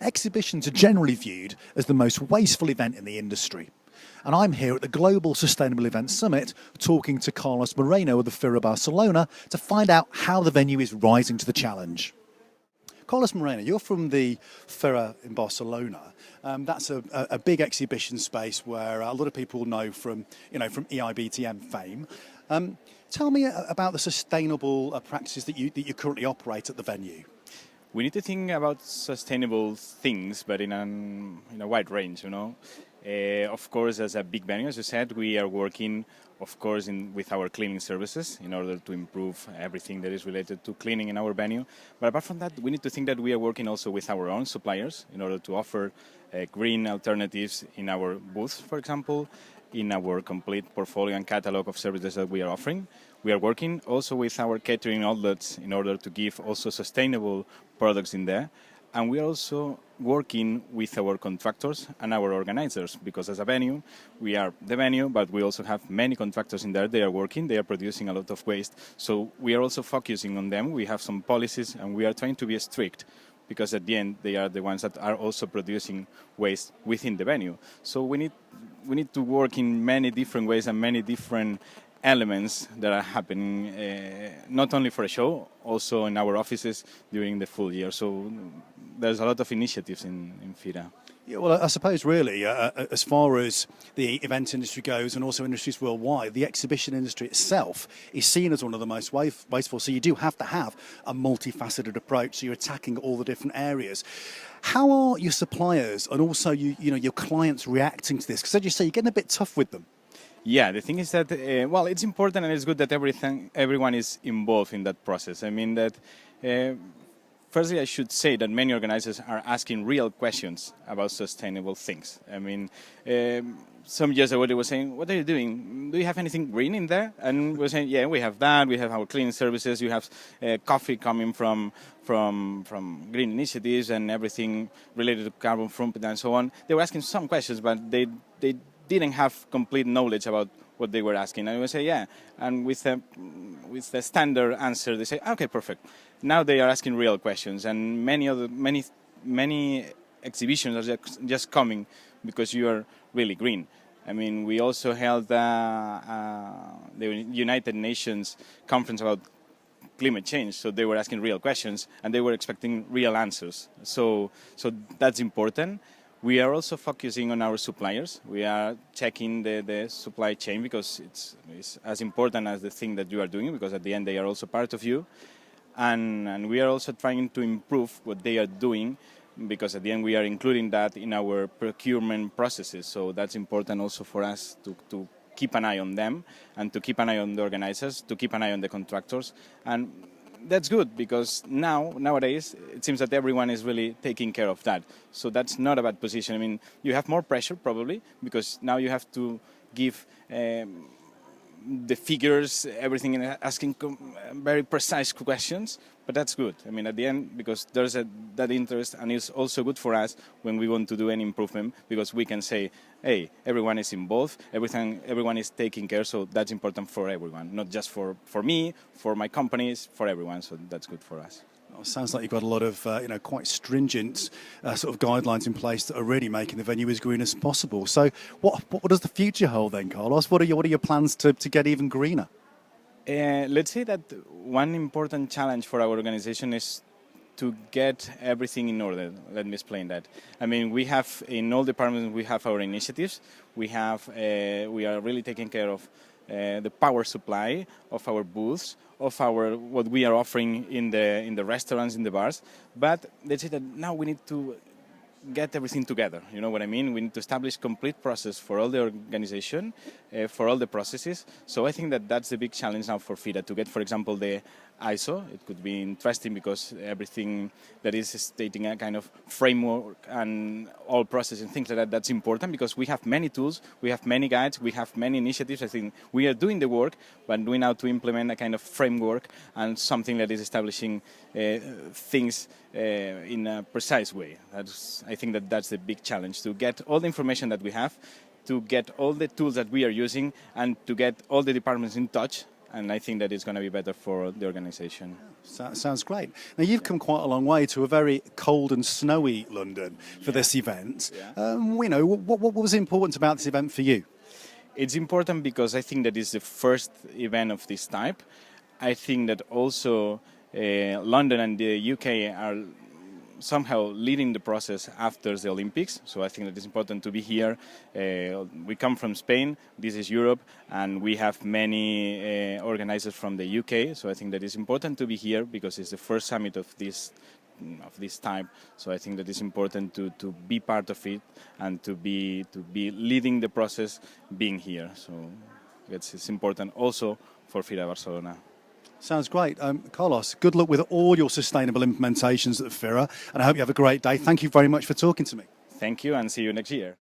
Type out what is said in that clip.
exhibitions are generally viewed as the most wasteful event in the industry. And I'm here at the Global Sustainable Events Summit talking to Carlos Moreno of the Fira Barcelona to find out how the venue is rising to the challenge. Carlos Moreno, you're from the Fira in Barcelona. That's a big exhibition space where a lot of people know from EIBTM fame. Tell me about the sustainable practices that you currently operate at the venue. We need to think about sustainable things, but in a wide range, Of course, as a big venue, as you said, we are working, of course, with our cleaning services in order to improve everything that is related to cleaning in our venue. But apart from that, we need to think that we are working also with our own suppliers in order to offer green alternatives in our booth, for example, in our complete portfolio and catalog of services that we are offering. We are working also with our catering outlets in order to give also sustainable products in there. And we are also working with our contractors and our organizers, because as a venue, we are the venue, but we also have many contractors in there. They are working, they are producing a lot of waste. So we are also focusing on them. We have some policies and we are trying to be strict, because at the end, they are the ones that are also producing waste within the venue. So we need to work in many different ways and many different elements that are happening, not only for a show, also in our offices during the full year. So there's a lot of initiatives in Fira. Yeah, well, I suppose really, as far as the event industry goes and also industries worldwide, the exhibition industry itself is seen as one of the most wasteful. So you do have to have a multifaceted approach. So you're attacking all the different areas. How are your suppliers and also your clients reacting to this? Because as you say, you're getting a bit tough with them. Yeah, the thing is that, it's important and it's good that everyone is involved in that process. I mean that, firstly, I should say that many organizers are asking real questions about sustainable things. I mean, some years ago they were saying, what are you doing? Do you have anything green in there? And we're saying, yeah, we have that. We have our cleaning services. You have coffee coming from green initiatives and everything related to carbon footprint and so on. They were asking some questions, but they didn't have complete knowledge about what they were asking. And we say, yeah, and with the standard answer, they say, okay, perfect. Now they are asking real questions, and many exhibitions are just coming because you are really green. I mean, we also held the United Nations conference about climate change, so they were asking real questions, and they were expecting real answers. So that's important. We are also focusing on our suppliers. We are checking the supply chain, because it's as important as the thing that you are doing, because at the end they are also part of you. And we are also trying to improve what they are doing, because at the end we are including that in our procurement processes. So that's important also for us to keep an eye on them, and to keep an eye on the organizers, to keep an eye on the contractors. And that's good, because nowadays it seems that everyone is really taking care of that. So that's not a bad position. I mean, you have more pressure probably, because now you have to give the figures, everything, and asking very precise questions. But that's good. I mean, at the end, because there's that interest, and it's also good for us when we want to do any improvement, because we can say, hey, everyone is involved, everyone is taking care, so that's important for everyone, not just for me, for my companies, for everyone, so that's good for us. Well, it sounds like you've got a lot of quite stringent sort of guidelines in place that are really making the venue as green as possible. So what does the future hold then, Carlos? What are your plans to get even greener? Let's say that one important challenge for our organization is to get everything in order. Let me explain that. I mean, we have, in all departments, we have our initiatives. We are really taking care of the power supply of our booths, of what we are offering in the restaurants, in the bars. But let's say that now we need to get everything together. You know what I mean? We need to establish complete process for all the organization, for all the processes. So I think that that's the big challenge now for FIRA, to get, for example, the ISO. It could be interesting because everything that is stating a kind of framework and all processes and things like that, that's important because we have many tools, we have many guides, we have many initiatives. I think we are doing the work, but we now to implement a kind of framework and something that is establishing things in a precise way. I think that that's the big challenge, to get all the information that we have, to get all the tools that we are using, and to get all the departments in touch and I think that it's going to be better for the organization. Sounds great. Now, you've come quite a long way to a very cold and snowy London for this event. Yeah. What was important about this event for you? It's important because I think that it's the first event of this type. I think that also London and the UK are somehow leading the process after the Olympics. So I think that it's important to be here. We come from Spain, this is Europe, and we have many organizers from the UK. So I think that it's important to be here because it's the first summit of this type. So I think that it's important to be part of it and to be leading the process being here. So it's important also for Fira Barcelona. Sounds great. Carlos, good luck with all your sustainable implementations at the Fira, and I hope you have a great day. Thank you very much for talking to me. Thank you, and see you next year.